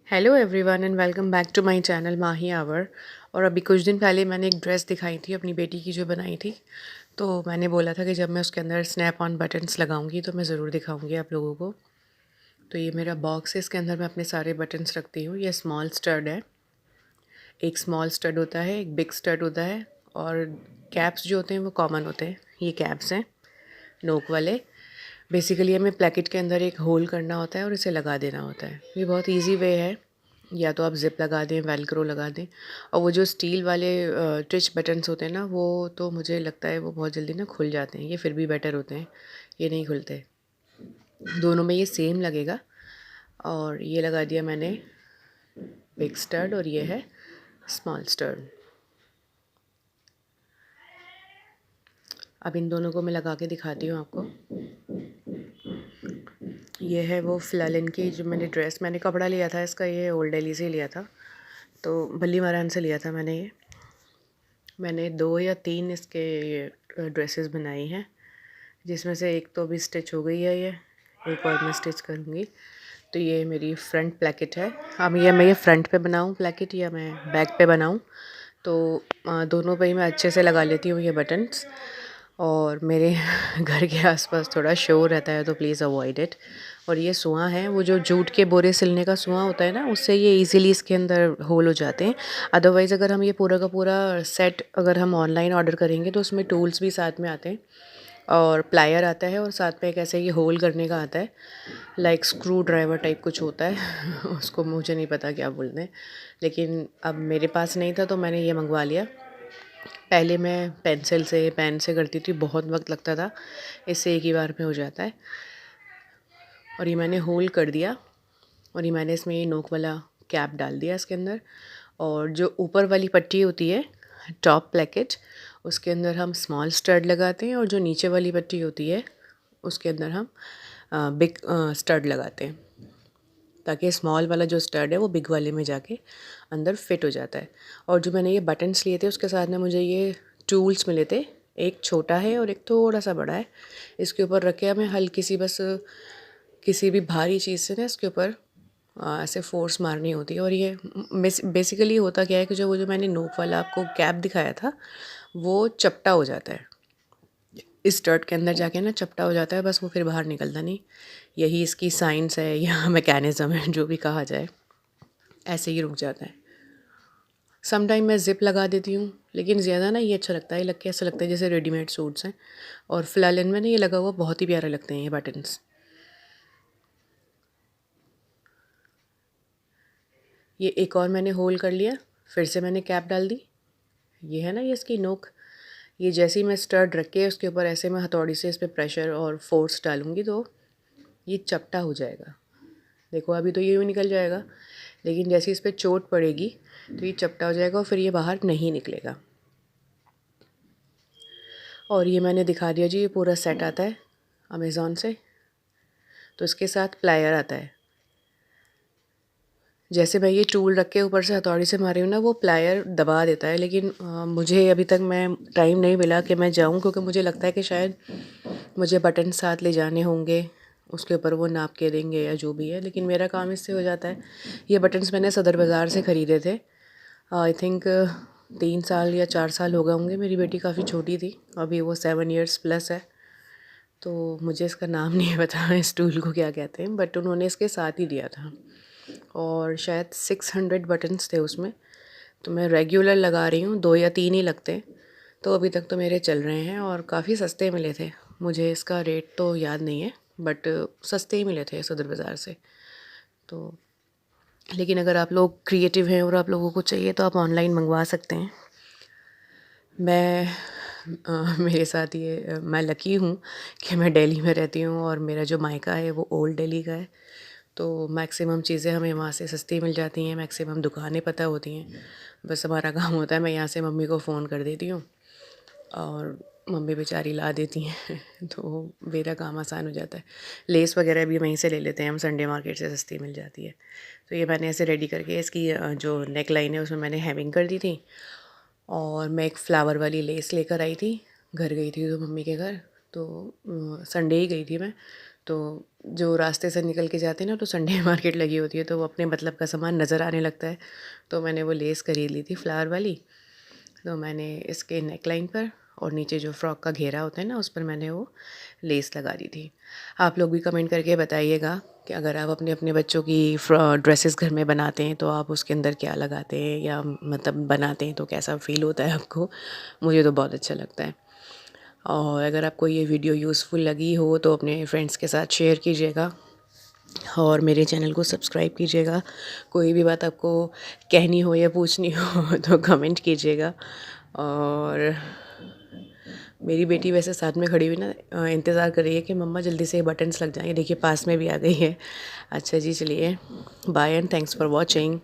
Hello everyone and welcome back to my channel Mahi hour. और अभी कुछ दिन पहले मैंने एक ड्रेस दिखाई थी अपनी बेटी की जो बनाई थी। तो मैंने बोला था कि जब मैं उसके अंदर स्नैप ऑन बटन्स लगाऊंगी तो मैं ज़रूर दिखाऊंगी आप लोगों को। तो ये मेरा बॉक्स है, इसके अंदर मैं अपने सारे बटन्स रखती हूँ। ये स्मॉल स्टड है, एक स्मॉल स्टड होता है, एक बिग स्टड होता है। और कैप्स जो होते हैं वो कॉमन होते हैं, ये कैप्स हैं नोक वाले। बेसिकली हमें प्लेकेट के अंदर एक होल करना होता है और इसे लगा देना होता है। ये बहुत इजी वे है, या तो आप ज़िप लगा दें, वेलक्रो लगा दें। और वो जो स्टील वाले ट्विच बटन्स होते हैं ना, वो तो मुझे लगता है वो बहुत जल्दी ना खुल जाते हैं। ये फिर भी बेटर होते हैं, ये नहीं खुलते। दोनों में ये सेम लगेगा। और ये लगा दिया मैंने बिग स्टड और ये है स्मॉल स्टड। अब इन दोनों को मैं लगा के दिखाती हूँ आपको। ये है वो फ़िलहाल की जो मैंने कपड़ा लिया था इसका, ये ओल्ड दिल्ली से लिया था। तो बल्ली महारान से लिया था मैंने। ये मैंने 2 या 3 इसके ड्रेसेस बनाई हैं, जिसमें से एक तो अभी स्टिच हो गई है। ये एक और मैं स्टिच करूँगी। तो ये मेरी फ्रंट प्लेकेट है। अब ये मैं फ्रंट पे बनाऊँ प्लेकेट या मैं बैक पे बनाऊँ, तो दोनों पे ही मैं अच्छे से लगा लेती हूँ ये बटन्स। और मेरे घर के आसपास थोड़ा शोर रहता है तो प्लीज़ अवॉइड इट। और ये सुआं है, वो जो जूट के बोरे सिलने का सुआं होता है ना, उससे ये इजीली इसके अंदर होल हो जाते हैं। अदरवाइज़ अगर हम ये पूरा का पूरा सेट अगर हम ऑनलाइन ऑर्डर करेंगे तो उसमें टूल्स भी साथ में आते हैं और प्लायर आता है और साथ में एक ऐसे ये होल करने का आता है, लाइक स्क्रू ड्राइवर टाइप कुछ होता है उसको मुझे नहीं पता क्या बोलते हैं। लेकिन अब मेरे पास नहीं था तो मैंने ये मंगवा लिया। पहले मैं पेंसिल से पेन से करती थी, बहुत वक्त लगता था। इससे एक ही बार में हो जाता है। और ये मैंने होल कर दिया और ये मैंने इसमें ये नोक वाला कैप डाल दिया इसके अंदर। और जो ऊपर वाली पट्टी होती है टॉप प्लेकेट, उसके अंदर हम स्मॉल स्टड लगाते हैं और जो नीचे वाली पट्टी होती है उसके अंदर हम बिग स्टड लगाते हैं, ताकि स्मॉल वाला जो स्टड है वो बिग वाले में जाके अंदर फिट हो जाता है। और जो मैंने ये बटन्स लिए थे उसके साथ में मुझे ये टूल्स मिले थे, एक छोटा है और एक थोड़ा सा बड़ा है। इसके ऊपर रख के हमें हल्की सी बस किसी भी भारी चीज़ से ना इसके ऊपर ऐसे फोर्स मारनी होती है। और ये बेसिकली होता क्या है कि जो वो जो मैंने नोक वाला आपको कैप दिखाया था वो चपटा हो जाता है, इस स्टर्ट के अंदर जाके ना चपटा हो जाता है, बस वो फिर बाहर निकलता नहीं। यही इसकी साइंस है या मैकेनिज़्म है, जो भी कहा जाए, ऐसे ही रुक जाता है। सम टाइम मैं ज़िप लगा देती हूँ, लेकिन ज़्यादा ना ये अच्छा लगता है, लग के ऐसा लगता है जैसे रेडीमेड सूट्स हैं। और फिलहाल इनमें ना ये लगा हुआ बहुत ही प्यारे लगते हैं ये बटन्स। ये एक और मैंने होल कर लिया, फिर से मैंने कैप डाल दी। ये है ना ये इसकी नोक, ये जैसे ही मैं स्टड रख के उसके ऊपर ऐसे मैं हथौड़ी से इस पर प्रेशर और फोर्स डालूँगी तो ये चपटा हो जाएगा। देखो अभी तो ये यूँ निकल जाएगा, लेकिन जैसे इस पर चोट पड़ेगी तो ये चपटा हो जाएगा और फिर ये बाहर नहीं निकलेगा। और ये मैंने दिखा दिया जी, ये पूरा सेट आता है अमेज़ॉन से। तो इसके साथ प्लायर आता है। जैसे मैं ये टूल रख के ऊपर से हथौड़ी से मारी हूँ ना, वो प्लायर दबा देता है। लेकिन मुझे अभी तक मैं टाइम नहीं मिला कि मैं जाऊँ, क्योंकि मुझे लगता है कि शायद मुझे बटन साथ ले जाने होंगे, उसके ऊपर वो नाप के देंगे या जो भी है। लेकिन मेरा काम इससे हो जाता है। ये बटन्स मैंने सदर बाज़ार से ख़रीदे थे। आई थिंक 3 साल या 4 साल हो गए होंगे। मेरी बेटी काफ़ी छोटी थी, अभी वो 7 इयर्स प्लस है। तो मुझे इसका नाम नहीं पता इस टूल को क्या कहते हैं, बट उन्होंने इसके साथ ही दिया था। और शायद 600 बटन्स थे उसमें। तो मैं रेगुलर लगा रही हूँ, 2 या 3 ही लगते हैं। तो अभी तक तो मेरे चल रहे हैं और काफ़ी सस्ते मिले थे। मुझे इसका रेट तो याद नहीं है, बट सस्ते ही मिले थे सदर बाज़ार से। तो लेकिन अगर आप लोग क्रिएटिव हैं और आप लोगों को चाहिए तो आप ऑनलाइन मंगवा सकते हैं। मैं मेरे साथ ये मैं लकी हूँ कि मैं दिल्ली में रहती हूँ और मेरा जो मायका है वो ओल्ड दिल्ली का है। तो मैक्सिमम चीज़ें हमें वहाँ से सस्ती मिल जाती हैं, मैक्सिमम दुकानें पता होती हैं। बस हमारा काम होता है, मैं यहाँ से मम्मी को फ़ोन कर देती हूँ और मम्मी बेचारी ला देती हैं तो मेरा काम आसान हो जाता है। लेस वगैरह भी वहीं से ले लेते हैं हम, संडे मार्केट से सस्ती मिल जाती है। तो ये मैंने ऐसे रेडी करके इसकी जो नेक लाइन है उसमें मैंने हेमिंग कर दी थी। और मैं एक फ्लावर वाली लेस लेकर आई थी, घर गई थी तो मम्मी के घर। तो संडे ही गई थी मैं। तो जो रास्ते से निकल के जाते हैं ना, तो संडे मार्केट लगी होती है, तो वो अपने मतलब का सामान नज़र आने लगता है। तो मैंने वो लेस खरीद ली थी फ्लावर वाली। तो मैंने इसके नेक लाइन पर और नीचे जो फ्रॉक का घेरा होता है ना, उस पर मैंने वो लेस लगा दी थी। आप लोग भी कमेंट करके बताइएगा कि अगर आप अपने अपने बच्चों की ड्रेसेस घर में बनाते हैं तो आप उसके अंदर क्या लगाते हैं, या मतलब बनाते हैं तो कैसा फ़ील होता है आपको। मुझे तो बहुत अच्छा लगता है। और अगर आपको ये वीडियो यूज़फुल लगी हो तो अपने फ्रेंड्स के साथ शेयर कीजिएगा और मेरे चैनल को सब्सक्राइब कीजिएगा। कोई भी बात आपको कहनी हो या पूछनी हो तो कमेंट कीजिएगा। और मेरी बेटी वैसे साथ में खड़ी हुई ना इंतज़ार कर रही है कि मम्मा जल्दी से बटन्स लग जाएँ। देखिए पास में भी आ गई है। अच्छा जी, चलिए bye and thanks for watching.